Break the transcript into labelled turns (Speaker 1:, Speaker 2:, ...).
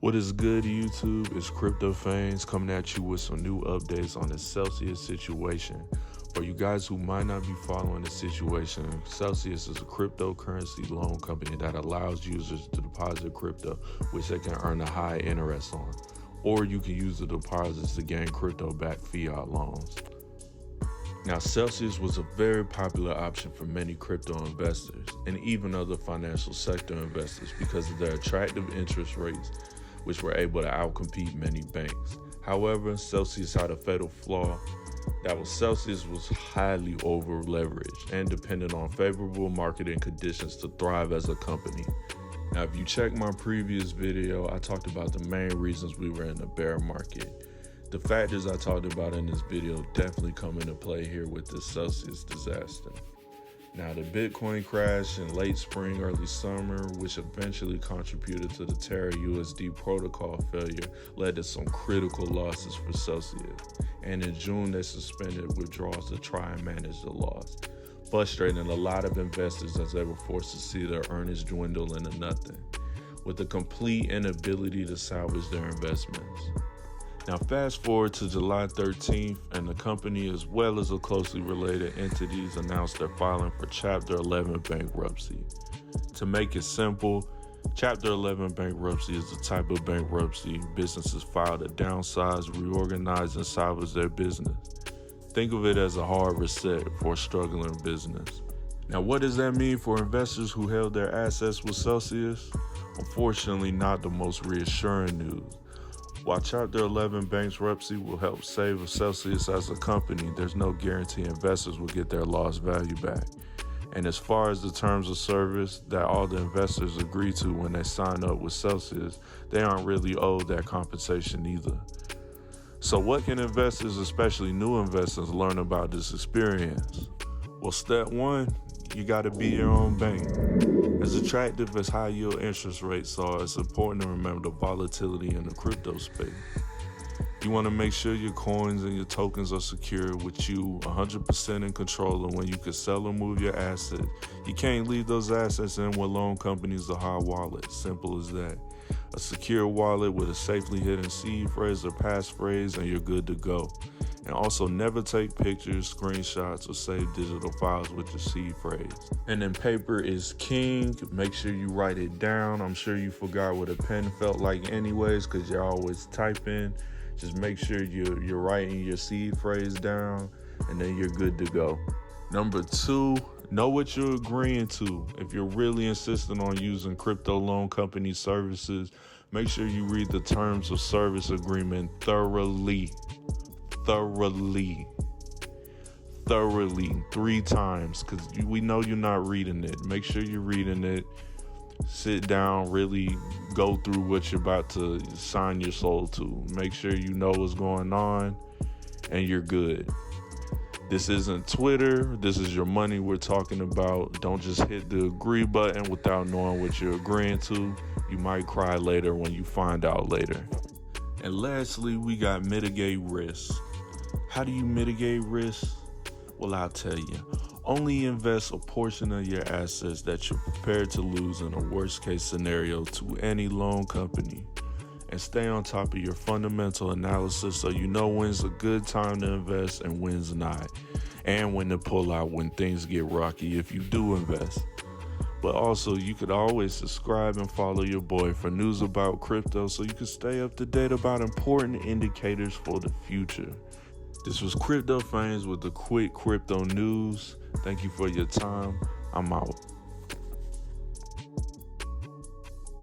Speaker 1: What is good, YouTube? It's Crypto Fans coming at you with some new updates on the Celsius situation. For you guys who might not be following the situation, Celsius is a cryptocurrency loan company that allows users to deposit crypto, which they can earn a high interest on. Or you can use the deposits to gain crypto-backed fiat loans. Now, Celsius was a very popular option for many crypto investors and even other financial sector investors because of their attractive interest rates, which were able to outcompete many banks. However, Celsius had a fatal flaw. Celsius was highly over leveraged and dependent on favorable marketing conditions to thrive as a company. Now, if you check my previous video, I talked about the main reasons we were in the bear market. The factors I talked about in this video definitely come into play here with this Celsius disaster. Now, the Bitcoin crash in late spring, early summer, which eventually contributed to the Terra USD protocol failure, led to some critical losses for Celsius. And in June, they suspended withdrawals to try and manage the loss, frustrating a lot of investors as they were forced to see their earnings dwindle into nothing, with a complete inability to salvage their investments. Now, fast forward to July 13th, and the company, as well as the closely related entities, announced they're filing for Chapter 11 bankruptcy. To make it simple, Chapter 11 bankruptcy is the type of bankruptcy businesses file to downsize, reorganize, and salvage their business. Think of it as a hard reset for a struggling business. Now, what does that mean for investors who held their assets with Celsius? Unfortunately, not the most reassuring news. While Chapter 11 bankruptcy will help save Celsius as a company, there's no guarantee investors will get their lost value back. And as far as the terms of service that all the investors agree to when they sign up with Celsius, they aren't really owed that compensation either. So what can investors, especially new investors, learn about this experience? Well, step one, you got to be your own bank. As attractive as high yield interest rates are, it's important to remember the volatility in the crypto space. You want to make sure your coins and your tokens are secure with you 100% in control of when you can sell or move your assets. You can't leave those assets in with loan companies or hot wallets. Simple as that. A secure wallet with a safely hidden seed phrase or passphrase, and you're good to go. And also, never take pictures, screenshots, or save digital files with your seed phrase. And then paper is king. Make sure you write it down. I'm sure you forgot what a pen felt like anyways, because you're always typing. Just make sure you're writing your seed phrase down, and then you're good to go. Number two, know what you're agreeing to. If you're really insisting on using crypto loan company services, make sure you read the terms of service agreement thoroughly 3 times, because we know you're not reading it. Make sure you're reading it. Sit down, really go through what you're about to sign your soul to. Make sure you know what's going on and you're good. This isn't Twitter. This is your money we're talking about. Don't just hit the agree button without knowing what you're agreeing to. You might cry later when you find out later. And lastly, we got mitigate risks. How do you mitigate risks? Well, I'll tell you. Only invest a portion of your assets that you're prepared to lose in a worst case scenario to any loan company. And stay on top of your fundamental analysis so you know when's a good time to invest and when's not. And when to pull out when things get rocky if you do invest. But also, you could always subscribe and follow your boy for news about crypto so you can stay up to date about important indicators for the future. This was Crypto Fans with the quick crypto news. Thank you for your time. I'm out.